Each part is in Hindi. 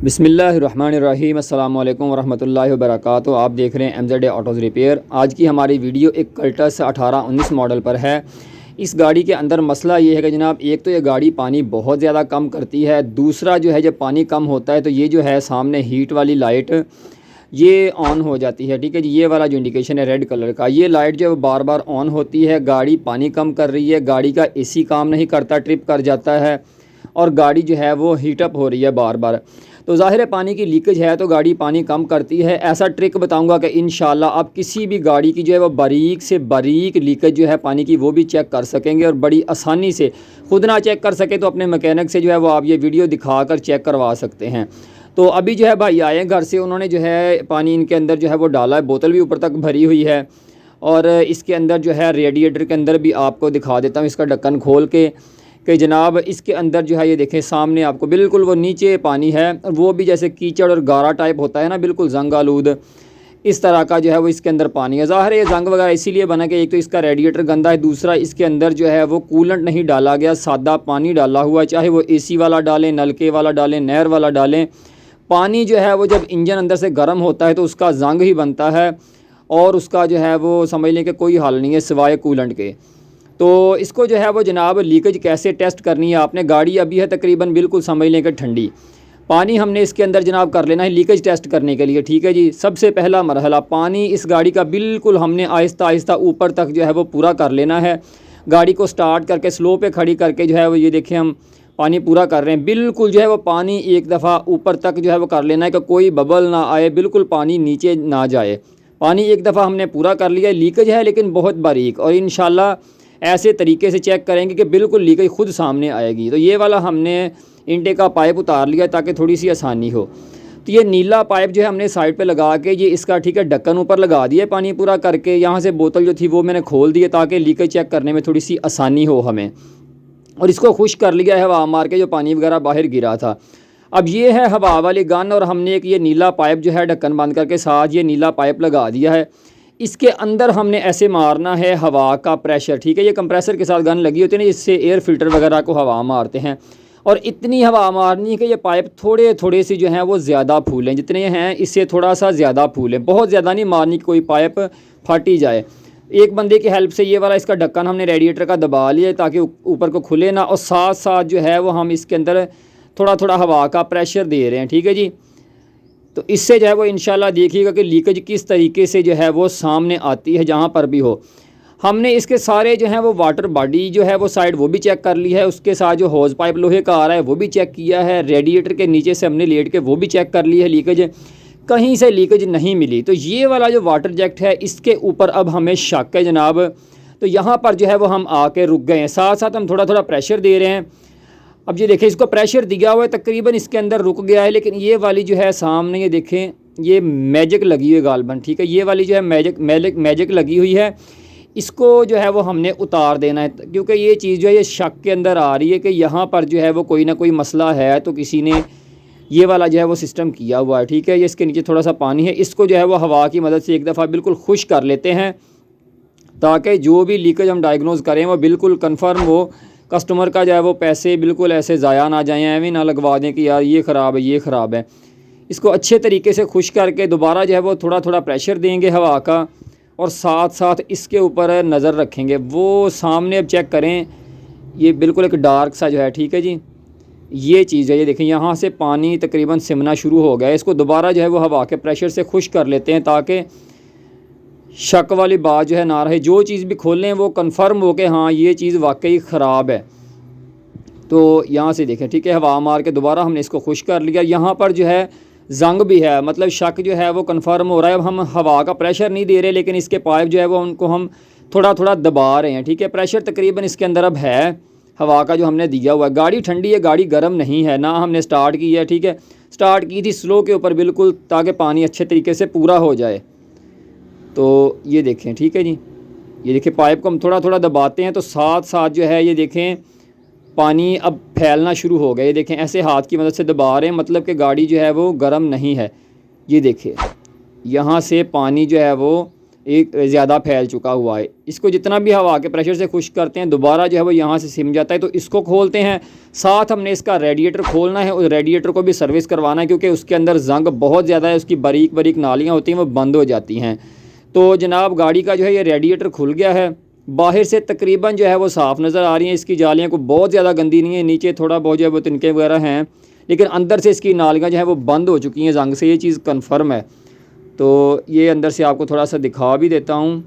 बिस्मिल्लाहिर्रहमानिर्रहीम अस्सलामु अलैकुम वरहमतुल्लाहि वबरकातुहू। आप देख रहे हैं MZA ऑटोज़ रिपेयर। आज की हमारी वीडियो एक कल्टस 1819 मॉडल पर है। इस गाड़ी के अंदर मसला ये है कि जनाब, एक तो ये गाड़ी पानी बहुत ज़्यादा कम करती है, दूसरा जो है जब पानी कम होता है तो ये जो है सामने हीट वाली लाइट ये ऑन हो जाती है। ठीक है जी, ये वाला जो इंडिकेशन है रेड कलर का, ये लाइट जो बार बार ऑन होती है। गाड़ी पानी कम कर रही है, गाड़ी का AC काम नहीं करता, ट्रिप कर जाता है और गाड़ी जो है वो हीटअप हो रही है बार बार। तो ज़ाहिर है पानी की लीकेज है तो गाड़ी पानी कम करती है। ऐसा ट्रिक बताऊंगा कि इंशाल्लाह आप किसी भी गाड़ी की जो है वो बारीक से बारीक लीकेज जो है पानी की वो भी चेक कर सकेंगे और बड़ी आसानी से। खुद ना चेक कर सके तो अपने मैकेनिक से जो है वो आप ये वीडियो दिखाकर चेक करवा सकते हैं। तो अभी जो है भाई आए घर से, उन्होंने जो है पानी इनके अंदर जो है वो डाला है, बोतल भी ऊपर तक भरी हुई है। और इसके अंदर जो है रेडिएटर के अंदर भी आपको दिखा देता हूँ इसका ढक्कन खोल के कि जनाब इसके अंदर जो है ये देखें सामने आपको बिल्कुल वो नीचे पानी है, और वो भी जैसे कीचड़ और गारा टाइप होता है ना, बिल्कुल जंग आलूद इस तरह का जो है वो इसके अंदर पानी है। ज़ाहिर है ये जंग वगैरह इसीलिए बना कि एक तो इसका रेडिएटर गंदा है, दूसरा इसके अंदर जो है वो कूलेंट नहीं डाला गया, सादा पानी डाला हुआ है। चाहे वो AC वाला डालें, नलके वाला डालें, नहर वाला डालें, पानी जो है वो जब इंजन अंदर से गर्म होता है तो उसका जंग ही बनता है और उसका जो है वो समझ लें कि कोई हल नहीं है सिवाय कूलेंट के। तो इसको जो है वो जनाब लीकेज कैसे टेस्ट करनी है आपने, गाड़ी अभी है तकरीबन बिल्कुल समझ लें कि ठंडी, पानी हमने इसके अंदर जनाब कर लेना है लीकेज टेस्ट करने के लिए। ठीक है जी, सबसे पहला मरहला पानी इस गाड़ी का बिल्कुल हमने आहिस्ता आहिस्ता ऊपर तक जो है वो पूरा कर लेना है। गाड़ी को स्टार्ट करके स्लो पे खड़ी करके जो है वो ये देखें हम पानी पूरा कर रहे हैं। बिल्कुल जो है वो पानी एक दफ़ा ऊपर तक जो है वो कर लेना है कि कोई बबल ना आए, बिल्कुल पानी नीचे ना जाए। पानी एक दफ़ा हमने पूरा कर लिया। लीकेज है लेकिन बहुत बारीक, और इंशाल्लाह ऐसे तरीके से चेक करेंगे कि बिल्कुल लीकेज खुद सामने आएगी। तो ये वाला हमने इनटेक का पाइप उतार लिया ताकि थोड़ी सी आसानी हो। तो ये नीला पाइप जो है हमने साइड पे लगा के ये इसका ठीक है ढक्कन ऊपर लगा दिया पानी पूरा करके। यहाँ से बोतल जो थी वो मैंने खोल दी ताकि लीकेज चेक करने में थोड़ी सी आसानी हो हमें। और इसको खुश कर लिया है हवा मार के जो पानी वगैरह बाहर गिरा था। अब ये है हवा वाली गन, और हमने एक ये नीला पाइप जो है ढक्कन बंद करके साथ ये नीला पाइप लगा दिया है। इसके अंदर हमने ऐसे मारना है हवा का प्रेशर। ठीक है, ये कंप्रेसर के साथ गन लगी होती है ना, इससे एयर फिल्टर वगैरह को हवा मारते हैं। और इतनी हवा मारनी है कि ये पाइप थोड़े थोड़े से जो हैं वो ज़्यादा फूलें, जितने हैं इससे थोड़ा सा ज़्यादा फूलें, बहुत ज़्यादा नहीं मारनी कि कोई पाइप फट ही जाए। एक बंदे की हेल्प से ये वाला इसका ढक्कन हमने रेडिएटर का दबा लिया ताकि ऊपर को खुले ना, और साथ साथ जो है वो हम इसके अंदर थोड़ा थोड़ा हवा का प्रेशर दे रहे हैं। ठीक है जी, तो इससे जो है वो इंशाल्लाह देखिएगा कि लीकेज किस तरीके से जो है वो सामने आती है जहाँ पर भी हो। हमने इसके सारे जो है वो वाटर बॉडी जो है वो साइड वो भी चेक कर ली है, उसके साथ जो होज़ पाइप लोहे का आ रहा है वो भी चेक किया है, रेडिएटर के नीचे से हमने लेट के वो भी चेक कर ली है, लीकेज कहीं से लीकेज नहीं मिली। तो ये वाला जो वाटर जेट है इसके ऊपर अब हमें शक है जनाब। तो यहाँ पर जो है वो हम आके रुक गए हैं, साथ साथ हम थोड़ा थोड़ा प्रेशर दे रहे हैं। अब ये देखें इसको प्रेशर दिया हुआ है, तकरीबन इसके अंदर रुक गया है, लेकिन ये वाली जो है सामने ये देखें ये मैजिक लगी हुई है गालबन। ठीक है, ये वाली जो है मैजिक लगी हुई है, इसको जो है वो हमने उतार देना है, क्योंकि ये चीज़ जो है ये शक के अंदर आ रही है कि यहाँ पर जो है वो कोई ना कोई मसला है, तो किसी ने ये वाला जो है वो सिस्टम किया हुआ है। ठीक है, ये इसके नीचे थोड़ा सा पानी है, इसको जो है वो हवा की मदद से एक दफ़ा बिल्कुल खुश कर लेते हैं ताकि जो भी लीकेज हम डायग्नोज करें वो बिल्कुल कन्फर्म हो। कस्टमर का जो है वो पैसे बिल्कुल ऐसे ज़ाया ना जाएँ, ऐਵੇਂ ना लगवा दें कि यार ये ख़राब है ये ख़राब है। इसको अच्छे तरीके से खुश करके दोबारा जो है वो थोड़ा थोड़ा प्रेशर देंगे हवा का, और साथ साथ इसके ऊपर नज़र रखेंगे। वो सामने अब चेक करें, ये बिल्कुल एक डार्क सा जो है, ठीक है जी, ये चीज़ है, ये देखें यहाँ से पानी तकरीबन सिमना शुरू हो गया है। इसको दोबारा जो है वो हवा के प्रेशर से खुश कर लेते हैं ताकि शक वाली बात जो है ना रहे। जो चीज़ भी खोलें वो कंफर्म हो कि हाँ ये चीज़ वाकई ख़राब है। तो यहाँ से देखें, ठीक है, हवा मार के दोबारा हमने इसको खुश कर लिया। यहाँ पर जो है जंग भी है, मतलब शक जो है वो कंफर्म हो रहा है। अब हम हवा का प्रेशर नहीं दे रहे, लेकिन इसके पाइप जो है वो उनको हम थोड़ा थोड़ा दबा रहे हैं। ठीक है, प्रेशर तकरीबन इसके अंदर अब है हवा का जो हमने दिया हुआ है। गाड़ी ठंडी है, गाड़ी गर्म नहीं है ना, हमने स्टार्ट की है। ठीक है, स्टार्ट की थी स्लो के ऊपर बिल्कुल ताकि पानी अच्छे तरीके से पूरा हो जाए। तो ये देखें, ठीक है जी, ये देखें पाइप को हम थोड़ा थोड़ा दबाते हैं तो साथ साथ जो है ये देखें पानी अब फैलना शुरू हो गया। ये देखें ऐसे हाथ की मदद से दबा रहे हैं, मतलब कि गाड़ी जो है वो गर्म नहीं है। ये देखिए यहाँ से पानी जो है वो एक ज़्यादा फैल चुका हुआ है। इसको जितना भी हवा के प्रेशर से खुश करते हैं दोबारा जो है वो यहाँ से सिम जाता है, तो इसको खोलते हैं। साथ हमने इसका रेडिएटर खोलना है और रेडिएटर को भी सर्विस करवाना है, क्योंकि उसके अंदर जंग बहुत ज़्यादा है, उसकी बारीक बारीक नालियाँ होती हैं वो बंद हो जाती हैं। तो जनाब गाड़ी का जो है ये रेडिएटर खुल गया है। बाहर से तकरीबन जो है वो साफ़ नज़र आ रही हैं, इसकी जालियाँ को बहुत ज़्यादा गंदी नहीं है, नीचे थोड़ा बहुत जो है वो तिनके वगैरह हैं, लेकिन अंदर से इसकी नालियाँ जो है वो बंद हो चुकी हैं जंग से, ये चीज़ कन्फर्म है। तो ये अंदर से आपको थोड़ा सा दिखा भी देता हूँ,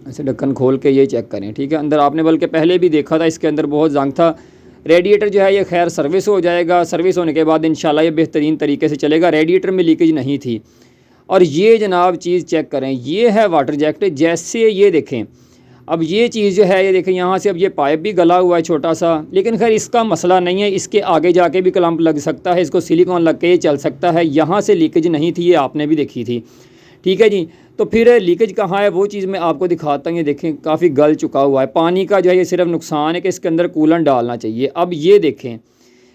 ऐसे ढक्कन खोल के ये चेक करें, ठीक है। अंदर आपने बल्कि पहले भी देखा था, इसके अंदर बहुत जंग था। रेडिएटर जो है ये खैर सर्विस हो जाएगा, सर्विस होने के बाद इंशाल्लाह ये बेहतरीन तरीके से चलेगा। रेडिएटर में लीकेज नहीं थी। और ये जनाब चीज़ चेक करें, ये है वाटर जैकेट। जैसे ये देखें, अब ये चीज़ जो है ये देखें यहाँ से अब ये पाइप भी गला हुआ है छोटा सा, लेकिन खैर इसका मसला नहीं है, इसके आगे जाके भी क्लैंप लग सकता है, इसको सिलिकॉन लग के ये चल सकता है। यहाँ से लीकेज नहीं थी, ये आपने भी देखी थी, ठीक है जी। तो फिर लीकेज कहाँ है वो चीज़ मैं आपको दिखाता हूँ। ये देखें काफ़ी गल चुका हुआ है। पानी का जो है ये सिर्फ नुकसान है कि इसके अंदर कूलेंट डालना चाहिए। अब ये देखें,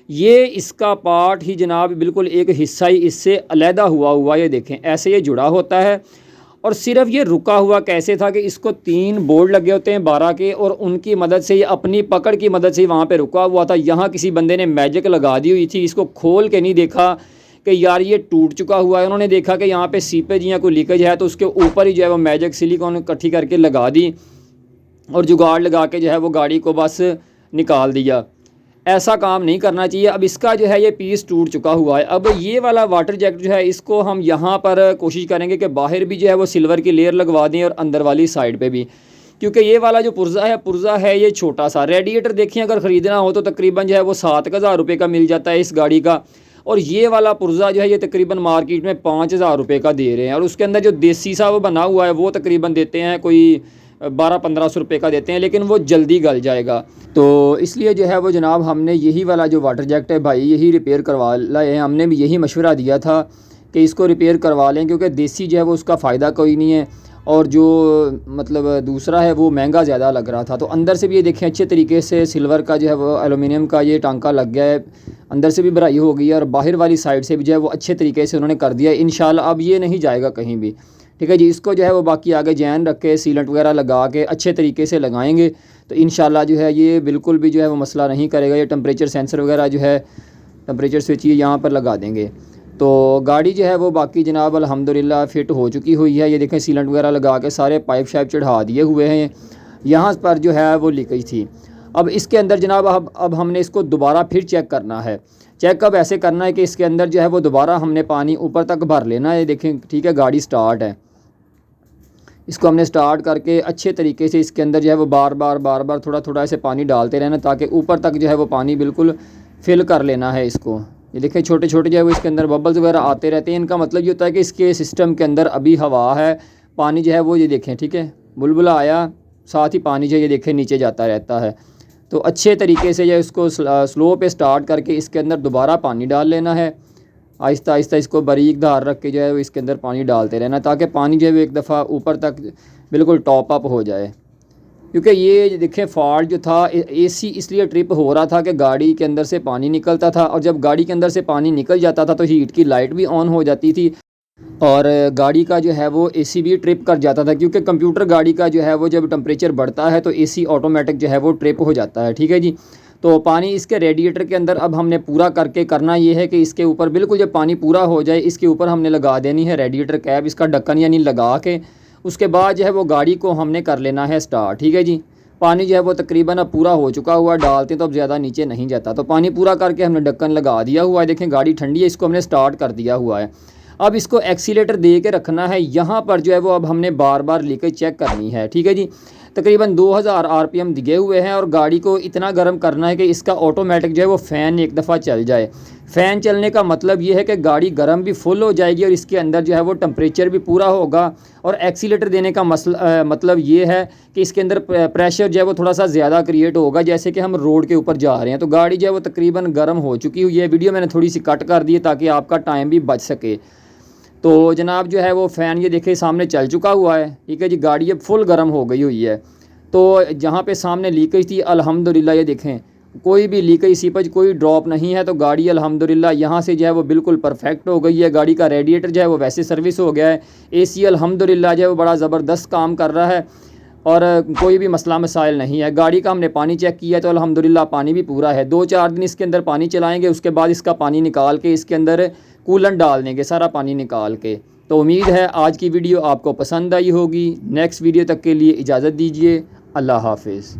ये इसका पार्ट ही जनाब बिल्कुल एक हिस्सा ही इससे अलहदा हुआ ये देखें, ऐसे ये जुड़ा होता है। और सिर्फ ये रुका हुआ कैसे था कि इसको 3 बोर्ड लगे होते हैं 12 के, और उनकी मदद से ये अपनी पकड़ की मदद से वहाँ पे रुका हुआ था। यहाँ किसी बंदे ने मैजिक लगा दी हुई थी, इसको खोल के नहीं देखा कि यार ये टूट चुका हुआ है। उन्होंने देखा कि यहाँ पे सीपेज या कोई लीकेज है, तो उसके ऊपर ही जो है वो मैजिक सिलिकॉन इकट्ठी करके लगा दी और जुगाड़ लगा के जो है वो गाड़ी को बस निकाल दिया। ऐसा काम नहीं करना चाहिए। अब इसका जो है ये पीस टूट चुका हुआ है। अब ये वाला वाटर जैकेट जो है इसको हम यहाँ पर कोशिश करेंगे कि बाहर भी जो है वो सिल्वर की लेयर लगवा दें और अंदर वाली साइड पे भी, क्योंकि ये वाला जो पुर्जा है ये छोटा सा। रेडिएटर देखिए अगर ख़रीदना हो तो तकरीबन जो है वो 7,000 रुपये का मिल जाता है इस गाड़ी का, और ये वाला पुर्जा जो है ये तकरीबन मार्केट में 5,000 रुपये का दे रहे हैं। और उसके अंदर जो देसी सा वो बना हुआ है वो तकरीबन देते हैं कोई 1200-1500 रुपये का देते हैं, लेकिन वो जल्दी गल जाएगा। तो इसलिए जो है वो जनाब हमने यही वाला जो वाटर जैकेट है भाई यही रिपेयर करवा लाए हैं। हमने भी यही मशवरा दिया था कि इसको रिपेयर करवा लें, क्योंकि देसी जो है वो उसका फ़ायदा कोई नहीं है, और जो मतलब दूसरा है वो महंगा ज़्यादा लग रहा था। तो अंदर से भी ये देखें अच्छे तरीके से सिल्वर का जो है वो एलुमिनियम का ये टांका लग गया है, अंदर से भी भराई हो गई है, और बाहर वाली साइड से भी जो है वो अच्छे तरीके से उन्होंने कर दिया है। इंशाल्लाह अब ये नहीं जाएगा कहीं भी, ठीक है जी। इसको जो है वो बाकी आगे जैन रख के सीलेंट वगैरह लगा के अच्छे तरीके से लगाएंगे तो इंशाल्लाह जो है ये बिल्कुल भी जो है वो मसला नहीं करेगा। ये टेम्परेचर सेंसर वगैरह जो है टेम्परेचर स्विच ये यहाँ पर लगा देंगे तो गाड़ी जो है वो बाकी जनाब अल्हम्दुलिल्लाह फ़िट हो चुकी हुई है। ये देखें सीलेंट वगैरह लगा के सारे पाइप शाइप चढ़ा दिए हुए हैं। यहाँ पर जो है वो लीकेज थी। अब इसके अंदर जनाब अब हमने इसको दोबारा फिर चेक करना है। चेक अब ऐसे करना है कि इसके अंदर जो है वो दोबारा हमने पानी ऊपर तक भर लेना है। देखें ठीक है, गाड़ी स्टार्ट है, इसको हमने स्टार्ट करके अच्छे तरीके से इसके अंदर जो है वो बार बार थोड़ा थोड़ा ऐसे पानी डालते रहना, ताकि ऊपर तक जो है वो पानी बिल्कुल फिल कर लेना है इसको। ये देखें छोटे छोटे जो है वो इसके अंदर बबल्स वगैरह आते रहते हैं। इनका मतलब ये होता है कि इसके सिस्टम के अंदर अभी हवा है, पानी जो है वो ये देखें ठीक है बुलबुला आया, साथ ही पानी जो ये देखें नीचे जाता रहता है। तो अच्छे तरीके से जो इसको स्लो पे स्टार्ट करके इसके अंदर दोबारा पानी डाल लेना है। आहिस्ता आहिस्ता इसको बारीक धार रख के जो है वो इसके अंदर पानी डालते रहना, ताकि पानी जो है वो एक दफ़ा ऊपर तक बिल्कुल टॉप अप हो जाए। क्योंकि ये देखें फॉल्ट जो था एसी इसलिए ट्रिप हो रहा था कि गाड़ी के अंदर से पानी निकलता था, और जब गाड़ी के अंदर से पानी निकल जाता था तो हीट की लाइट भी ऑन हो जाती थी और गाड़ी का जो है वो एसी भी ट्रिप कर जाता था। क्योंकि कंप्यूटर गाड़ी का जो है वो जब टेम्परेचर बढ़ता है तो एसी ऑटोमेटिक जो है वो ट्रिप हो जाता है, ठीक है जी। तो पानी इसके रेडिएटर के अंदर अब हमने पूरा करके करना ये है कि इसके ऊपर बिल्कुल जब पानी पूरा हो जाए इसके ऊपर हमने लगा देनी है रेडिएटर कैप, इसका ढक्कन यानी लगा के उसके बाद जो है वो गाड़ी को हमने कर लेना है स्टार्ट, ठीक है जी। पानी जो है वो तकरीबन अब पूरा हो चुका हुआ, डालते तो अब ज़्यादा नीचे नहीं जाता। तो पानी पूरा करके हमने ढक्कन लगा दिया हुआ है। देखें गाड़ी ठंडी है, इसको हमने स्टार्ट कर दिया हुआ है। अब इसको एक्सीलेटर दे के रखना है। यहाँ पर जो है वो अब हमने बार बार लीकेज चेक करनी है, ठीक है जी। तकरीबन 2000 RPM दिए हुए हैं और गाड़ी को इतना गर्म करना है कि इसका ऑटोमेटिक जो है वो फ़ैन एक दफ़ा चल जाए। फ़ैन चलने का मतलब ये है कि गाड़ी गर्म भी फुल हो जाएगी और इसके अंदर जो है वो टेम्परेचर भी पूरा होगा। और एक्सीलेटर देने का मतलब ये है कि इसके अंदर प्रेशर जो है वो थोड़ा सा ज़्यादा क्रिएट होगा, जैसे कि हम रोड के ऊपर जा रहे हैं। तो गाड़ी जो है वो तकरीबन गर्म हो चुकी हुई है। वीडियो मैंने थोड़ी सी कट कर दी है ताकि आपका टाइम भी बच सके। तो जनाब जो है वो फ़ैन ये देखे सामने चल चुका हुआ है, ठीक है जी। गाड़ी अब फुल गर्म हो गई हुई है। तो जहाँ पे सामने लीकेज थी अल्हम्दुलिल्लाह ये देखें कोई भी लीकेज सीपेज कोई ड्रॉप नहीं है। तो गाड़ी अल्हम्दुलिल्लाह यहाँ से जो है वो बिल्कुल परफेक्ट हो गई है। गाड़ी का रेडिएटर जो है वो वैसे सर्विस हो गया है। एसी अल्हम्दुलिल्लाह जो है वो बड़ा ज़बरदस्त काम कर रहा है और कोई भी मसला मसाइल नहीं है। गाड़ी का हमने पानी चेक किया तो अल्हम्दुलिल्लाह पानी भी पूरा है। 2-4 दिन इसके अंदर पानी चलाएँगे, उसके बाद इसका पानी निकाल के इसके अंदर कूलेंट डाल देंगे, सारा पानी निकाल के। तो उम्मीद है आज की वीडियो आपको पसंद आई होगी। नेक्स्ट वीडियो तक के लिए इजाज़त दीजिए। अल्लाह हाफिज़।